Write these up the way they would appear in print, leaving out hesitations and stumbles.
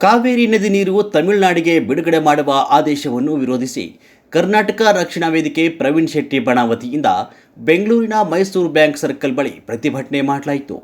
ಕಾವೇರಿ ನದಿ ನೀರು ತಮಿಳುನಾಡಿಗೆ ಬಿಡುಗಡೆ ಮಾಡುವ ಆದೇಶವನ್ನು ವಿರೋಧಿಸಿ ಕರ್ನಾಟಕ ರಕ್ಷಣಾ ವೇದಿಕೆ ಪ್ರವೀಣ್ ಶೆಟ್ಟಿ ಬಣ ವತಿಯಿಂದ ಬೆಂಗಳೂರಿನ ಮೈಸೂರು ಬ್ಯಾಂಕ್ ಸರ್ಕಲ್ ಬಳಿ ಪ್ರತಿಭಟನೆ ಮಾಡಲಾಯಿತು.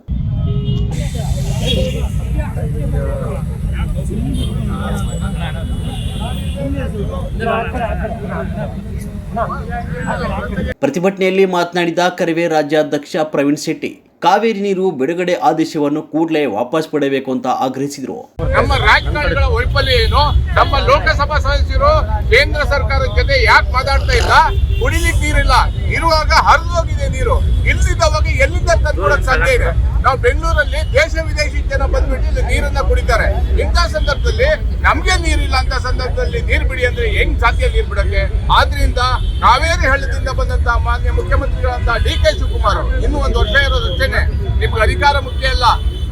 ಪ್ರತಿಭಟನೆಯಲ್ಲಿ ಮಾತನಾಡಿದ ಕರವೇ ರಾಜ್ಯಾಧ್ಯಕ್ಷ ಪ್ರವೀಣ್ ಶೆಟ್ಟಿ, ಕಾವೇರಿ ನೀರು ಬಿಡುಗಡೆ ಆದೇಶವನ್ನು ಕೂಡಲೇ ವಾಪಸ್ ಪಡೆಯಬೇಕು ಅಂತ ಆಗ್ರಹಿಸಿದರು. ನಮ್ಮ ರಾಜಕಾರಣಿಗಳ ವೈಫಲ್ಯ ಏನು? ನಮ್ಮ ಲೋಕಸಭಾ ಸದಸ್ಯರು ಕೇಂದ್ರ ಸರ್ಕಾರದ ಜೊತೆ ಯಾಕೆ ಮಾತಾಡ್ತಾ ಇಲ್ಲ? ಕುಡಿಲಿಕ್ಕೆ ನೀರಿಲ್ಲ, ಇರುವಾಗ ಹರಿದೋಗಿದೆ ನೀರು, ಇಲ್ಲಿದ್ದವಾಗ ಎಲ್ಲಿಂದ ತಂದ್ಕೊಡಕ್ ಸಾಧ್ಯ ಇದೆ? ನಾವು ಬೆಂಗಳೂರಲ್ಲಿ ದೇಶ ವಿದೇಶಿ ಜನ ಬಂದ್ಬಿಟ್ಟು ಇಲ್ಲಿ ನೀರನ್ನ ಕುಡಿತಾರೆ. ಇಂಥ ಸಂದರ್ಭದಲ್ಲಿ ನಮ್ಗೆ ನೀರಿಲ್ಲ ಅಂತ ಸಂದರ್ಭದಲ್ಲಿ ನೀರು ಬಿಡಿ ಅಂದ್ರೆ ಹೆಂಗ್ ಸಾಧ್ಯ ನೀರು ಬಿಡಕ್ಕೆ? ಆದ್ರಿಂದ ಕಾವೇರಿ ಹಳ್ಳದಿಂದ ಬಂದಂತ ಮಾನ್ಯ ಮುಖ್ಯಮಂತ್ರಿಗಳಂತ ಡಿ ಕೆ ಶಿವಕುಮಾರ್ ಇನ್ನೂ 1 ವರ್ಷ ಇರೋದು ಅಷ್ಟೇನೆ. ನಿಮ್ಗೆ ಅಧಿಕಾರ ಮುಖ್ಯ ಅಲ್ಲ,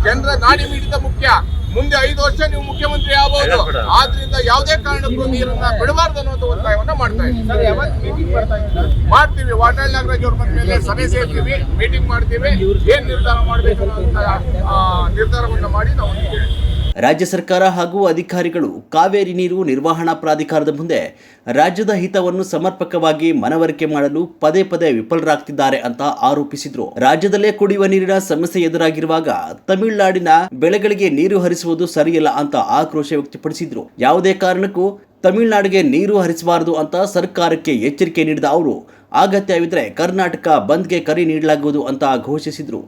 ಜನರ ನಾಡಿ ಮಿಡಿತ ಮುಖ್ಯ. ಮುಂದೆ 5 ವರ್ಷ ನೀವು ಮುಖ್ಯಮಂತ್ರಿ ಆಗಬಹುದು. ಆದ್ರಿಂದ ಯಾವುದೇ ಕಾರಣಕ್ಕೂ ನೀರನ್ನ ಬಿಡಬಾರ್ದು ಅನ್ನೋ ಒತ್ತಾಯವನ್ನ ಮಾಡ್ತಾ ಇದ್ದೀವಿ. ಮಾಡ್ತೀವಿ. ವಾಟಾಳ್ ನಾಗರಾಜ್ ಅವ್ರ ಮೇಲೆ ಸಭೆ ಸೇರ್ತೀವಿ, ಮೀಟಿಂಗ್ ಮಾಡ್ತೀವಿ. ಏನ್ ನಿರ್ಧಾರ ಮಾಡಬೇಕು ನಿರ್ಧಾರವನ್ನ ಮಾಡಿ ನಾವು ರಾಜ್ಯ ಸರ್ಕಾರ ಹಾಗೂ ಅಧಿಕಾರಿಗಳು ಕಾವೇರಿ ನೀರು ನಿರ್ವಹಣಾ ಪ್ರಾಧಿಕಾರದ ಮುಂದೆ ರಾಜ್ಯದ ಹಿತವನ್ನು ಸಮರ್ಪಕವಾಗಿ ಮನವರಿಕೆ ಮಾಡಲು ಪದೇ ಪದೇ ವಿಫಲರಾಗ್ತಿದ್ದಾರೆ ಅಂತ ಆರೋಪಿಸಿದ್ರು. ರಾಜ್ಯದಲ್ಲೇ ಕುಡಿಯುವ ನೀರಿನ ಸಮಸ್ಯೆ ಎದುರಾಗಿರುವಾಗ ತಮಿಳುನಾಡಿನ ಬೆಳೆಗಳಿಗೆ ನೀರು ಹರಿಸುವುದು ಸರಿಯಲ್ಲ ಅಂತ ಆಕ್ರೋಶ ವ್ಯಕ್ತಪಡಿಸಿದ್ರು. ಯಾವುದೇ ಕಾರಣಕ್ಕೂ ತಮಿಳುನಾಡಿಗೆ ನೀರು ಹರಿಸಬಾರದು ಅಂತ ಸರ್ಕಾರಕ್ಕೆ ಎಚ್ಚರಿಕೆ ನೀಡಿದ ಅವರು, ಅಗತ್ಯವಿದ್ರೆ ಕರ್ನಾಟಕ ಬಂದ್ಗೆ ಕರೆ ನೀಡಲಾಗುವುದು ಅಂತ ಘೋಷಿಸಿದ್ರು.